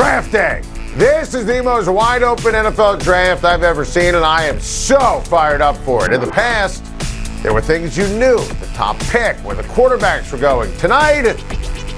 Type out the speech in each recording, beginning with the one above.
Draft day. This is the most wide open NFL draft I've ever seen, and I am so fired up for it. In the past, there were things you knew, the top pick, where the quarterbacks were going. Tonight,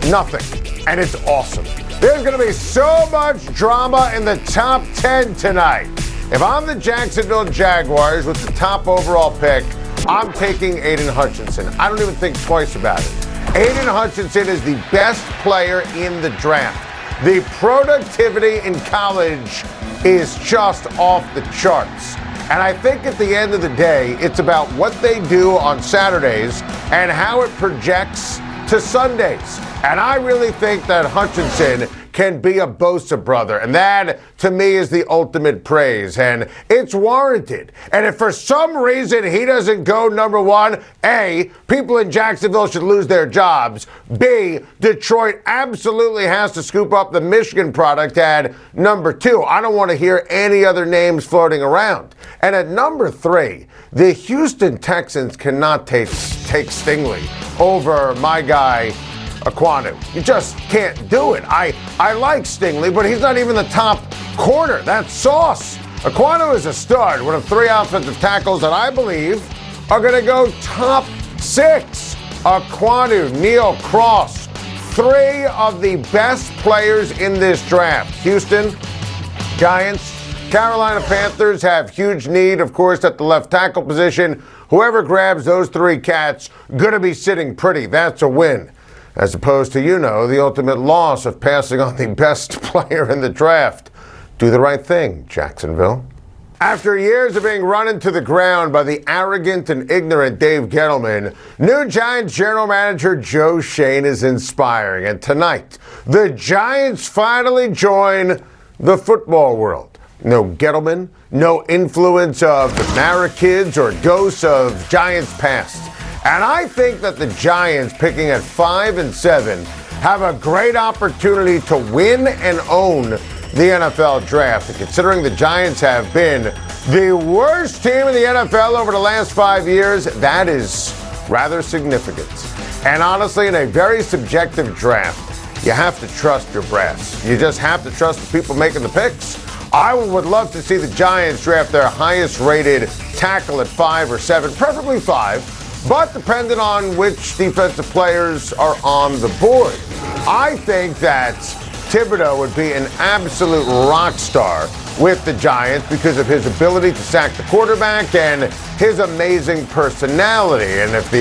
nothing, and it's awesome. There's going to be so much drama in the top 10 tonight. If I'm the Jacksonville Jaguars with the top overall pick, I'm taking Aidan Hutchinson. I don't even think twice about it. Aidan Hutchinson is the best player in the draft. The productivity in college is just off the charts. And I think at the end of the day, it's about what they do on Saturdays and how it projects to Sundays. And I really think that Hutchinson can be a Bosa brother. And that, to me, is the ultimate praise. And it's warranted. And if for some reason he doesn't go number one, A, people in Jacksonville should lose their jobs. B, Detroit absolutely has to scoop up the Michigan product at number two. I don't want to hear any other names floating around. And at number three, the Houston Texans cannot take Stingley over my guy, Aquanu. You just can't do it. I like Stingley, but he's not even the top corner. That's sauce. Aquanu is a stud, one of three offensive tackles that I believe are going to go top six. Aquanu, Neal, Cross, three of the best players in this draft. Houston, Giants, Carolina Panthers have huge need, of course, at the left tackle position. Whoever grabs those three cats, going to be sitting pretty. That's a win. As opposed to, the ultimate loss of passing on the best player in the draft. Do the right thing, Jacksonville. After years of being run into the ground by the arrogant and ignorant Dave Gettleman, new Giants general manager Joe Schein is inspiring. And tonight, the Giants finally join the football world. No Gettleman, no influence of the Mara kids or ghosts of Giants past. And I think that the Giants, picking at 5 and 7, have a great opportunity to win and own the NFL draft. And considering the Giants have been the worst team in the NFL over the last 5 years, that is rather significant. And honestly, in a very subjective draft, you have to trust your brass. You just have to trust the people making the picks. I would love to see the Giants draft their highest rated tackle at 5 or 7, preferably 5. But depending on which defensive players are on the board. I think that Thibodeaux would be an absolute rock star with the Giants because of his ability to sack the quarterback and his amazing personality. And if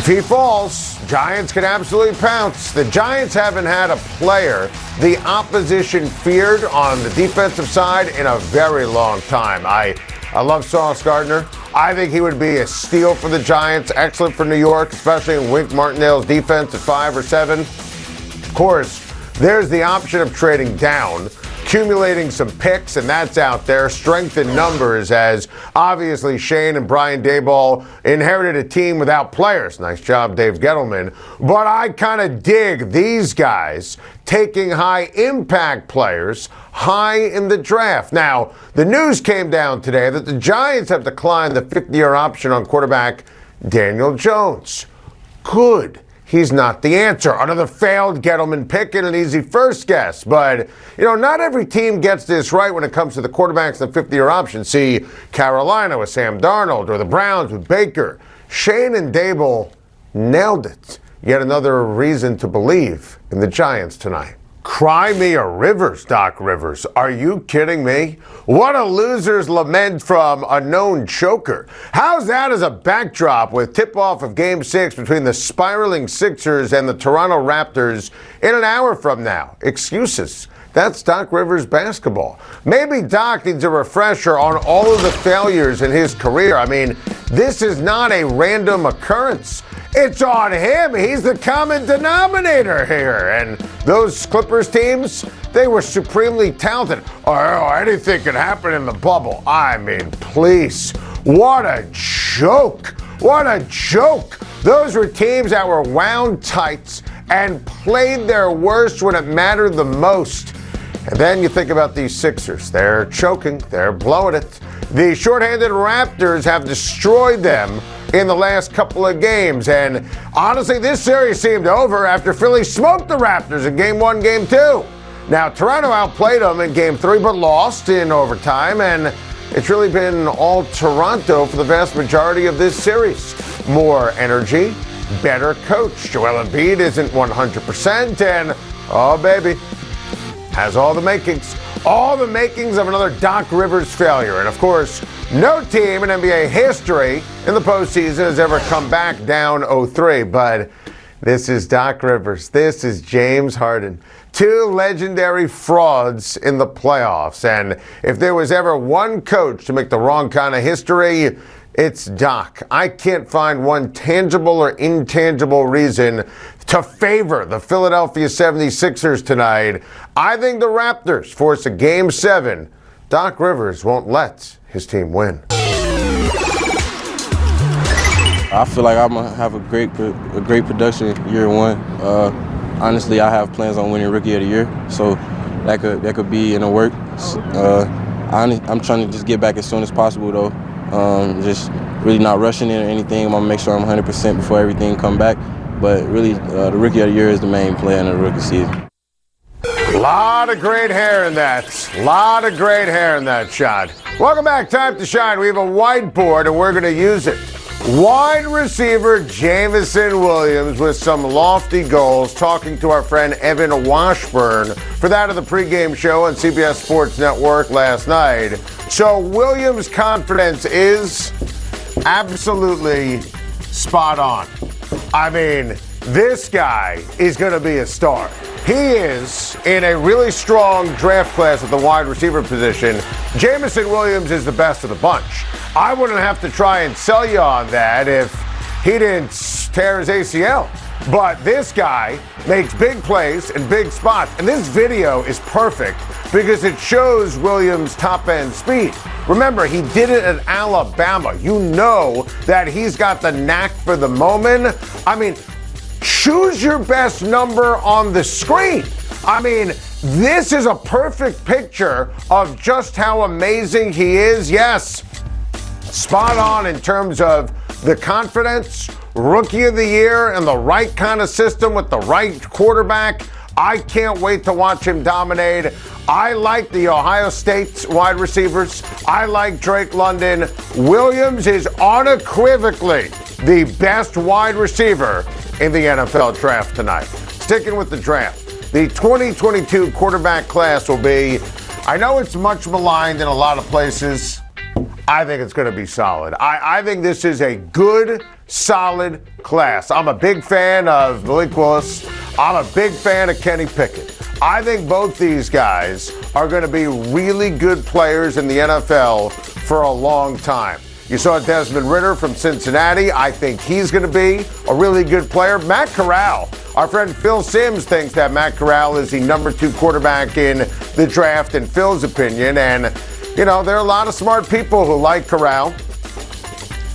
he falls, Giants could absolutely pounce. The Giants haven't had a player the opposition feared on the defensive side in a very long time. I love Sauce Gardner. I think he would be a steal for the Giants, excellent for New York, especially in Wink Martindale's defense at 5 or 7. Of course, there's the option of trading down, accumulating some picks, and that's out there. Strength in numbers, as obviously Schein and Brian Daboll inherited a team without players. Nice job, Dave Gettleman. But I kind of dig these guys taking high-impact players high in the draft. Now, the news came down today that the Giants have declined the 50-year option on quarterback Daniel Jones. Good. He's not the answer. Another failed Gettleman pick and an easy first guess. But, not every team gets this right when it comes to the quarterbacks and the 50-year option. See Carolina with Sam Darnold or the Browns with Baker. Schein and Daboll nailed it. Yet another reason to believe in the Giants tonight. Cry me a Rivers, Doc Rivers. Are you kidding me? What a loser's lament from a known choker. How's that as a backdrop with tip-off of Game 6 between the spiraling Sixers and the Toronto Raptors in an hour from now? Excuses. That's Doc Rivers basketball. Maybe Doc needs a refresher on all of the failures in his career. I mean, this is not a random occurrence. It's on him. He's the common denominator here. And those Clippers teams, they were supremely talented. Oh, anything can happen in the bubble. I mean, please. What a joke. What a joke. Those were teams that were wound tight and played their worst when it mattered the most. And then you think about these Sixers. They're choking. They're blowing it. The shorthanded Raptors have destroyed them in the last couple of games. And honestly, this series seemed over after Philly smoked the Raptors in Game 1, Game 2. Now, Toronto outplayed them in Game 3, but lost in overtime, and it's really been all Toronto for the vast majority of this series. More energy, better coach. Joel Embiid isn't 100%, and, oh, baby, has all the makings. All the makings of another Doc Rivers failure. And, of course, no team in NBA history in the postseason has ever come back down 0-3. But this is Doc Rivers. This is James Harden. Two legendary frauds in the playoffs. And if there was ever one coach to make the wrong kind of history, it's Doc. I can't find one tangible or intangible reason to favor the Philadelphia 76ers tonight. I think the Raptors force a Game 7. Doc Rivers won't let his team win. I feel like I'm going to have a great production year one. Honestly, I have plans on winning Rookie of the Year, so that could be in the works. I'm trying to just get back as soon as possible, though. Just really not rushing it or anything. I'm going to make sure I'm 100% before everything come back. But really, the Rookie of the Year is the main play in the rookie season. A lot of great hair in that. Shot. Welcome back. Time to shine. We have a whiteboard, and we're going to use it. Wide receiver Jamison Williams with some lofty goals, talking to our friend Evan Washburn for that of the pregame show on CBS Sports Network last night. So Williams' confidence is absolutely spot on. I mean, this guy is going to be a star. He is in a really strong draft class at the wide receiver position. Jamison Williams is the best of the bunch. I wouldn't have to try and sell you on that if he didn't tear his ACL. But this guy makes big plays in big spots. And this video is perfect because it shows Williams' top-end speed. Remember, he did it at Alabama. You know that he's got the knack for the moment. I mean, choose your best number on the screen. I mean, this is a perfect picture of just how amazing he is. Yes, spot on in terms of the confidence, Rookie of the Year, and the right kind of system with the right quarterback. I can't wait to watch him dominate. I like the Ohio State wide receivers. I like Drake London. Williams is unequivocally the best wide receiver in the NFL draft tonight. Sticking with the draft, the 2022 quarterback class will be, I know it's much maligned in a lot of places. I think it's going to be solid. I think this is a good, solid class. I'm a big fan of Malik Willis. I'm a big fan of Kenny Pickett. I think both these guys are going to be really good players in the NFL for a long time. You saw Desmond Ridder from Cincinnati. I think he's going to be a really good player. Matt Corral, our friend Phil Simms thinks that Matt Corral is the number 2 quarterback in the draft in Phil's opinion. And, you know, there are a lot of smart people who like Corral,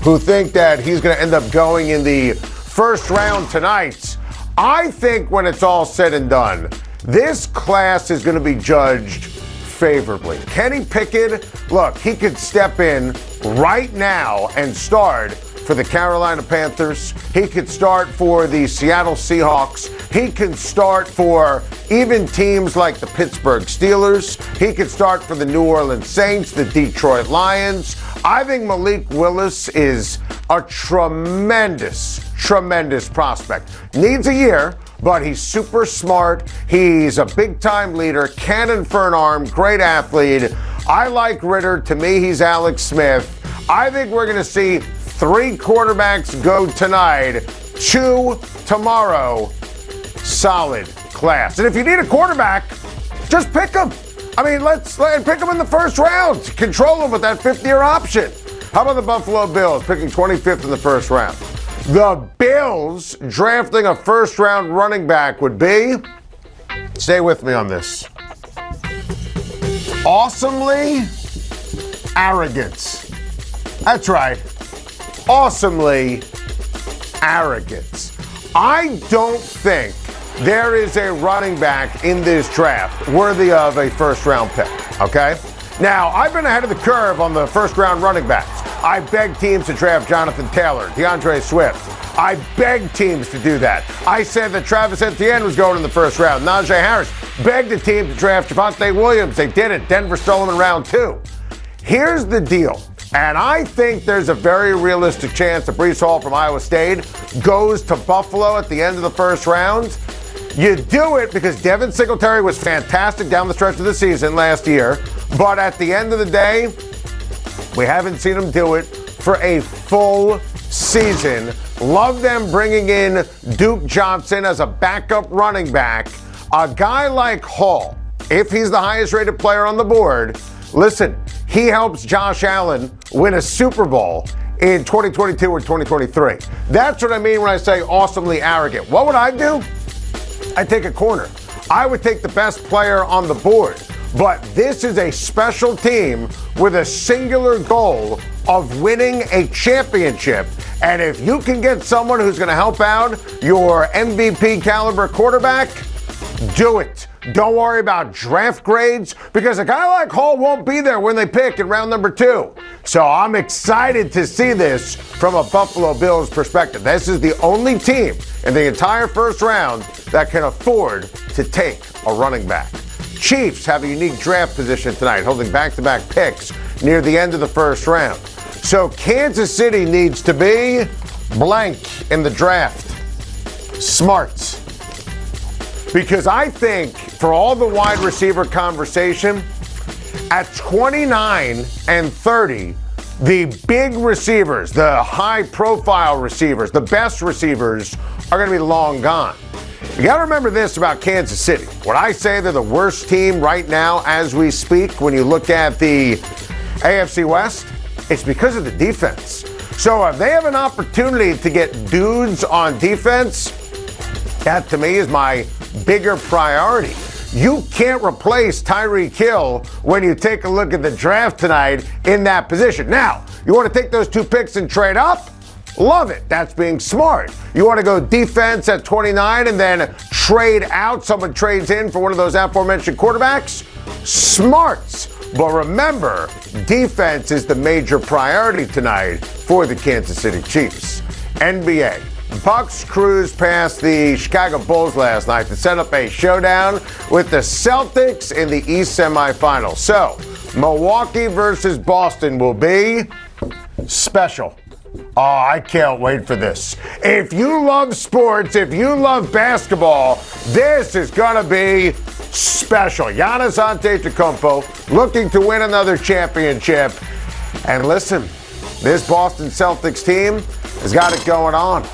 who think that he's going to end up going in the first round tonight. I think when it's all said and done, this class is going to be judged favorably. Kenny Pickett, look, he could step in right now and start for the Carolina Panthers. He could start for the Seattle Seahawks. He can start for even teams like the Pittsburgh Steelers. He could start for the New Orleans Saints, the Detroit Lions. I think Malik Willis is a tremendous prospect. Needs a year, but he's super smart. He's a big-time leader, cannon for an arm, great athlete. I like Ridder. To me, he's Alex Smith. I think we're going to see 3 quarterbacks go tonight, 2 tomorrow. Solid class. And if you need a quarterback, just pick him. I mean, let's pick him in the first round. Control him with that 5th-year option. How about the Buffalo Bills picking 25th in the first round? The Bills drafting a first-round running back would be, stay with me on this, awesomely arrogant. That's right. Awesomely arrogant. I don't think there is a running back in this draft worthy of a first-round pick, okay? Now, I've been ahead of the curve on the first-round running backs. I beg teams to draft Jonathan Taylor, DeAndre Swift. I beg teams to do that. I said that Travis Etienne was going in the first round. Najee Harris begged the team to draft Javonte Williams. They did it. Denver stole him in round 2. Here's the deal. And I think there's a very realistic chance that Breece Hall from Iowa State goes to Buffalo at the end of the first round. You do it because Devin Singletary was fantastic down the stretch of the season last year. But at the end of the day, we haven't seen him do it for a full season. Love them bringing in Duke Johnson as a backup running back. A guy like Hall, if he's the highest rated player on the board, listen, he helps Josh Allen win a Super Bowl in 2022 or 2023. That's what I mean when I say awesomely arrogant. What would I do? I'd take a corner. I would take the best player on the board. But this is a special team with a singular goal of winning a championship. And if you can get someone who's going to help out your MVP caliber quarterback, do it. Don't worry about draft grades because a guy like Hall won't be there when they pick in round number 2. So I'm excited to see this from a Buffalo Bills perspective. This is the only team in the entire first round that can afford to take a running back. Chiefs have a unique draft position tonight, holding back-to-back picks near the end of the first round. So Kansas City needs to be blank in the draft. Smart. Because I think for all the wide receiver conversation, at 29 and 30, the big receivers, the high-profile receivers, the best receivers are going to be long gone. You got to remember this about Kansas City. When I say they're the worst team right now as we speak, when you look at the AFC West, it's because of the defense. So if they have an opportunity to get dudes on defense, that to me is my bigger priority. You can't replace Tyreek Hill when you take a look at the draft tonight in that position. Now, you want to take those 2 picks and trade up? Love it. That's being smart. You want to go defense at 29 and then trade out? Someone trades in for one of those aforementioned quarterbacks? Smart. But remember, defense is the major priority tonight for the Kansas City Chiefs. NBA. Bucks cruised past the Chicago Bulls last night to set up a showdown with the Celtics in the East semifinals. So, Milwaukee versus Boston will be special. Oh, I can't wait for this. If you love sports, if you love basketball, this is going to be special. Giannis Antetokounmpo looking to win another championship. And listen, this Boston Celtics team has got it going on.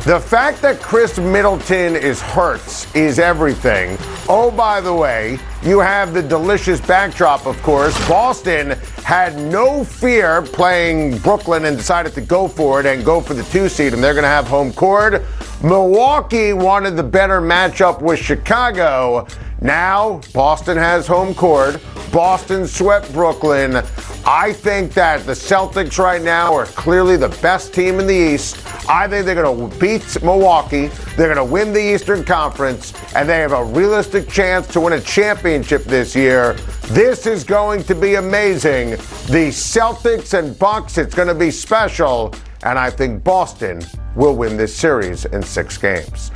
The fact that Chris Middleton is hurt is everything. Oh, by the way, you have the delicious backdrop, of course. Boston had no fear playing Brooklyn and decided to go for it and go for the 2 seed, and they're going to have home court. Milwaukee wanted the better matchup with Chicago. Now, Boston has home court. Boston swept Brooklyn. I think that the Celtics right now are clearly the best team in the East. I think they're going to beat Milwaukee. They're going to win the Eastern Conference, and they have a realistic chance to win a championship this year. This is going to be amazing. The Celtics and Bucks, it's going to be special, and I think Boston will win this series in 6 games.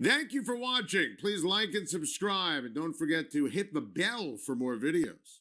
Thank you for watching. Please like and subscribe, and don't forget to hit the bell for more videos.